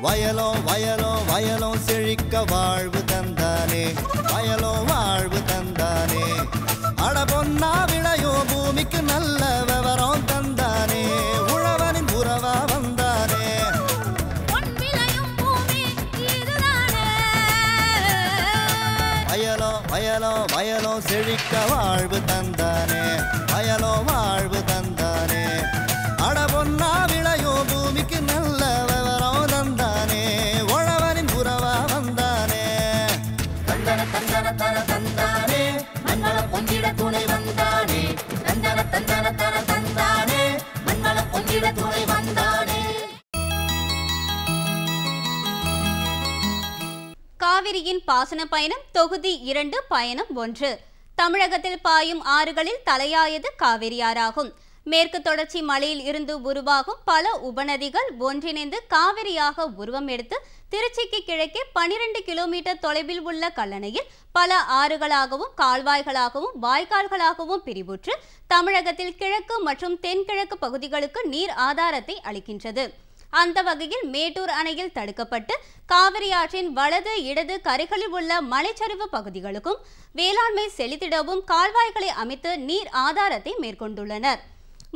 வயலோ வயலோ வயலோ செழிக்க வாழ்வு தந்தானே, வயலோ வாழ்வு தந்தானே. அட பொன்னா விளையோ பூமிக்கு நல்ல விவரம் தந்தானே, உழவனின் உறவா வந்தானே. வயலோ வயலோ வயலோ செழிக்க வாழ்வு தந்தானே, வயலோ வாழ்வு தந்தானே. அட பொன்னா விளையோ பூமிக்கு நல்ல விவரம் தந்தானே, உழவனின் உறவா வந்தானே. தந்தன தந்தன தன தந்தானே, மண்ணளம் பொங்கிட துணை வந்தானே. தந்தன தந்தன தன தந்தானே, மண்ணளம் பொங்கிட துணை வந்தானே. காவிரியின் பாசன பயணம் தொகுதி 2 பயணம் 1. தமிழகத்தில் பாயும் ஆறுகளில் தலையாயது காவிரி ஆறாகும். மேற்கு தொடர்ச்சி மலையில் இருந்து உருவாகும் பல உபநதிகள் ஒன்றிணைந்து காவிரியாக உருவம் எடுத்து திருச்சிக்கு கிழக்கே 12 கிலோமீட்டர் தொலைவில் உள்ள கல்லணையில் பல ஆறுகளாகவும் கால்வாய்களாகவும் வாய்க்கால்களாகவும் பிரிவுற்று தமிழகத்தில் கிழக்கு மற்றும் தென்கிழக்கு பகுதிகளுக்கு நீர் ஆதாரத்தை அளிக்கின்றது. அந்த வகையில் மேட்டூர் அணையில் தடுக்கப்பட்டு காவிரி ஆற்றின் வலது இடது கரைகளில் உள்ள மலைச்சரிவு பகுதிகளுக்கும் வேளாண்மை செழித்திடவும் கால்வாய்களை அமைத்து நீர் ஆதாரத்தை மேற்கொண்டுள்ளனர்.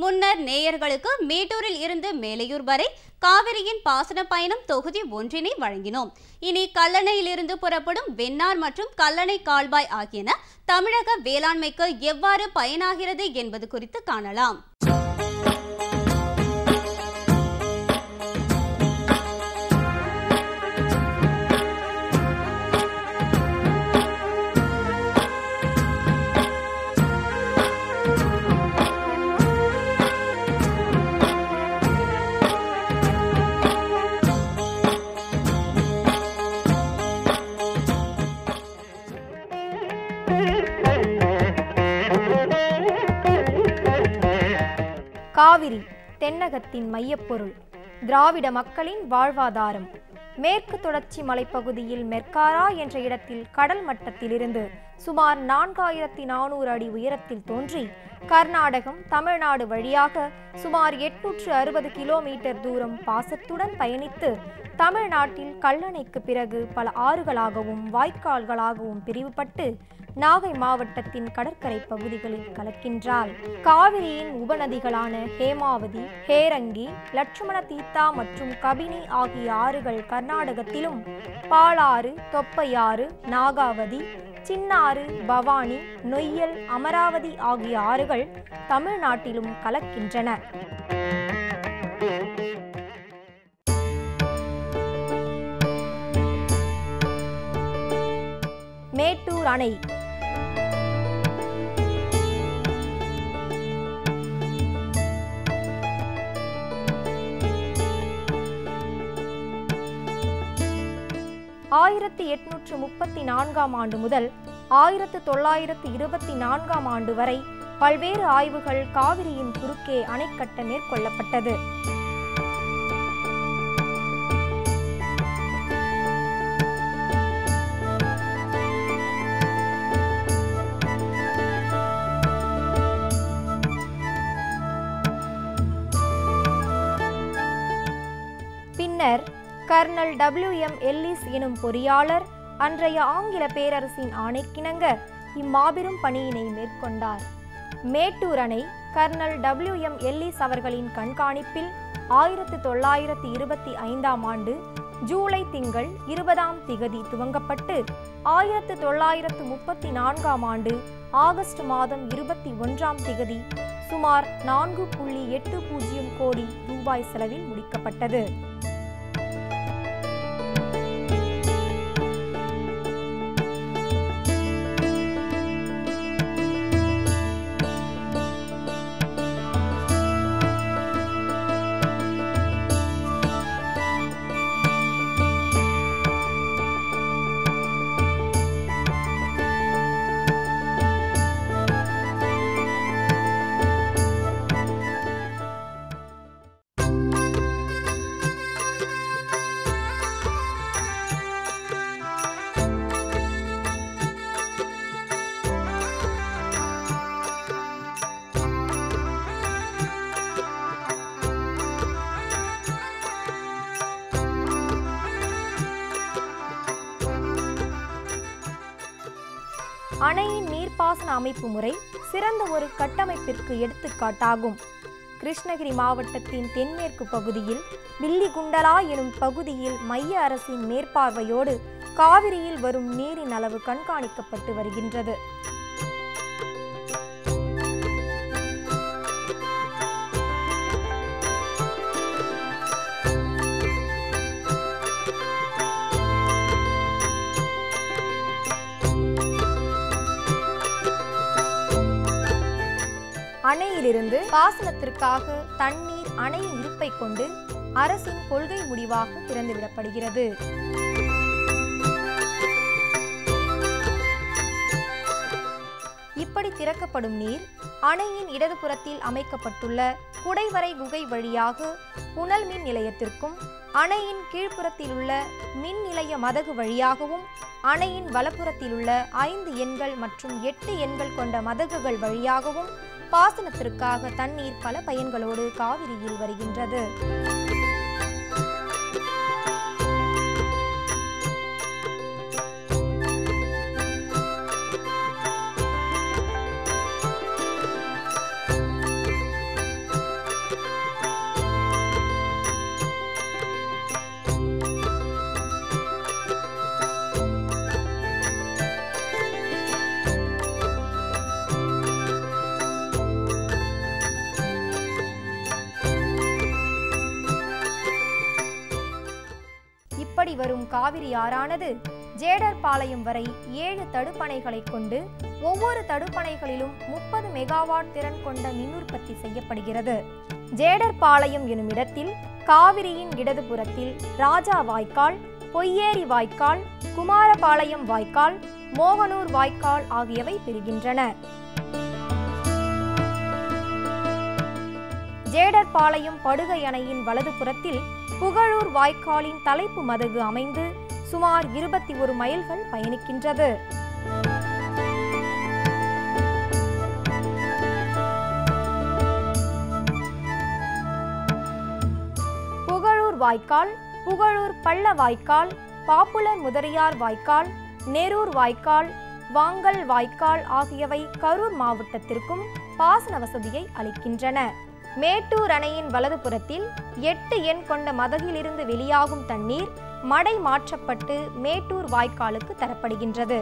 முன்னர் நேயர்களுக்கு மேட்டூரில் இருந்து மேலையூர் வரை காவிரியின் பாசன பயணம் தொகுதி 1 வழங்கினோம். இனி கல்லணையிலிருந்து புறப்படும் வெண்ணார் மற்றும் கல்லணை கால்வாய் ஆகியன தமிழக வேளாண்மைக்கு எவ்வாறு பயனாகிறது என்பது குறித்து காணலாம். காவிரி தென்னகத்தின் மையப்பொருள், திராவிட மக்களின் வாழ்வாதாரம். மேற்கு தொடர்ச்சி மலைப்பகுதியில் மெர்காரா என்ற இடத்தில் கடல் மட்டத்திலிருந்து சுமார் 4400 அடி உயரத்தில் தோன்றி கர்நாடகம் தமிழ்நாடு வழியாக சுமார் 860 கிலோமீட்டர் தூரம் பாசத்துடன் பயணித்து தமிழ்நாட்டில் கல்லணைக்கு பிறகு பல ஆறுகளாகவும் வாய்க்கால்களாகவும் பிரிவுபட்டு நாகை மாவட்டத்தின் கடற்கரை பகுதிகளில் கலக்கின்றாள். காவிரியின் உபநதிகளான ஹேமாவதி, ஹேரங்கி, லட்சுமண தீர்த்தா மற்றும் கபினி ஆகிய ஆறுகள் கர்நாடகத்திலும், பாலாறு, தொப்பையாறு, நாகாவதி, சின்னாறு, பவானி, நொய்யல், அமராவதி ஆகிய ஆறுகள் தமிழ்நாட்டிலும் கலக்கின்றன. மேட்டூர் அணை. ஆயிரத்து 834 ஆண்டு முதல் 1924 ஆண்டு வரை பல்வேறு ஆய்வுகள் காவிரியின் குறுக்கே அணை கட்ட மேற்கொள்ளப்பட்டது. பின்னர் கர்னல் W.M. எல்லிஸ் எனும் பொறியாளர் அன்றைய ஆங்கில பேரரசின் ஆணைக்கிணங்க இம்மாபெரும் பணியினை மேற்கொண்டார். மேட்டூர் அணை கர்னல் W.M. எல்லிஸ் அவர்களின் கண்காணிப்பில் 1925 ஆண்டு ஜூலை திங்கள் 20ஆம் திகதி துவங்கப்பட்டு 1934 ஆண்டு ஆகஸ்ட் மாதம் 21ஆம் திகதி சுமார் 4.80 கோடி ரூபாய் செலவில் முடிக்கப்பட்டது. அணையின் நீர்ப்பாசன அமைப்பு முறை சிறந்த ஒரு கட்டமைப்பிற்கு எடுத்துக்காட்டாகும். கிருஷ்ணகிரி மாவட்டத்தின் தென்மேற்கு பகுதியில் வில்லிகுண்டலா எனும் பகுதியில் மைய அரசின் மேற்பார்வையோடு காவிரியில் வரும் நீரின் அளவு கண்காணிக்கப்பட்டு வருகின்றது. அணையிலிருந்து பாசனத்திற்காக தண்ணீர் அணையின் இருப்பை கொண்டு அரசின் கொள்கை முடிவாக திறந்துவிடப்படுகிறது. இப்படி திறக்கப்படும் நீர் அணையின் இடதுபுறத்தில் அமைக்கப்பட்டுள்ள குடைவரை குகை வழியாக புனல் மின் நிலையத்திற்கும், அணையின் கீழ்ப்புறத்தில் உள்ள மின் நிலைய மதகு வழியாகவும், அணையின் வலப்புறத்தில் உள்ள 5 எண்கள் மற்றும் 8 எண்கள் கொண்ட மதகுகள் வழியாகவும் பாசனத்திற்காக தண்ணீர் பல பயன்களோடு காவிரியில் வருகின்றது. இப்படி வரும் காவிரி ஆறானது ஜேடர்பாளையம் வரை 7 தடுப்பணைகளை கொண்டு ஒவ்வொரு தடுப்பணைகளிலும் 30 மெகாவாட் திறன் கொண்ட மின் உற்பத்தி செய்யப்படுகிறது. ஜேடர்பாளையம் எனும் இடத்தில் காவிரியின் இடதுபுறத்தில் ராஜா வாய்க்கால், பொய்யேரி வாய்க்கால், குமாரபாளையம் வாய்க்கால், மோகனூர் வாய்க்கால் ஆகியவை பெறுகின்றன. ஜேடர்பாளையம் படுகை அணையின் வலதுபுறத்தில் புகழூர் வாய்க்காலின் தலைப்பு மதகு அமைந்து சுமார் 21 மைல்கள் பயணிக்கின்றது. புகழூர் வாய்க்கால், புகழூர் பள்ள வாய்க்கால், பாப்புலர் முதலியார் வாய்க்கால், நெரூர் வாய்க்கால், வாங்கல் வாய்க்கால் ஆகியவை கரூர் மாவட்டத்திற்கும் பாசன வசதியை அளிக்கின்றன. மேட்டூர் அணையின் வலதுபுறத்தில் 8 எண் கொண்ட மதகிலிருந்து வெளியாகும் தண்ணீர் மடை மாற்றப்பட்டு மேட்டூர் வாய்க்காலுக்கு தரப்படுகின்றது.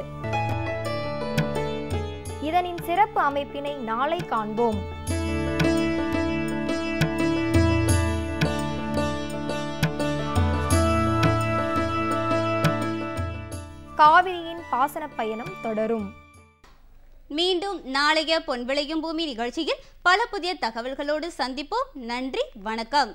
இதனின் சிறப்பு அமைப்பினை நாளை காண்போம். காவிரியின் பாசன பயணம் தொடரும். மீண்டும் நாளைய பொன் விளையும் பூமி நிகழ்ச்சியில் பல புதிய தகவல்களோடு சந்திப்போம். நன்றி, வணக்கம்.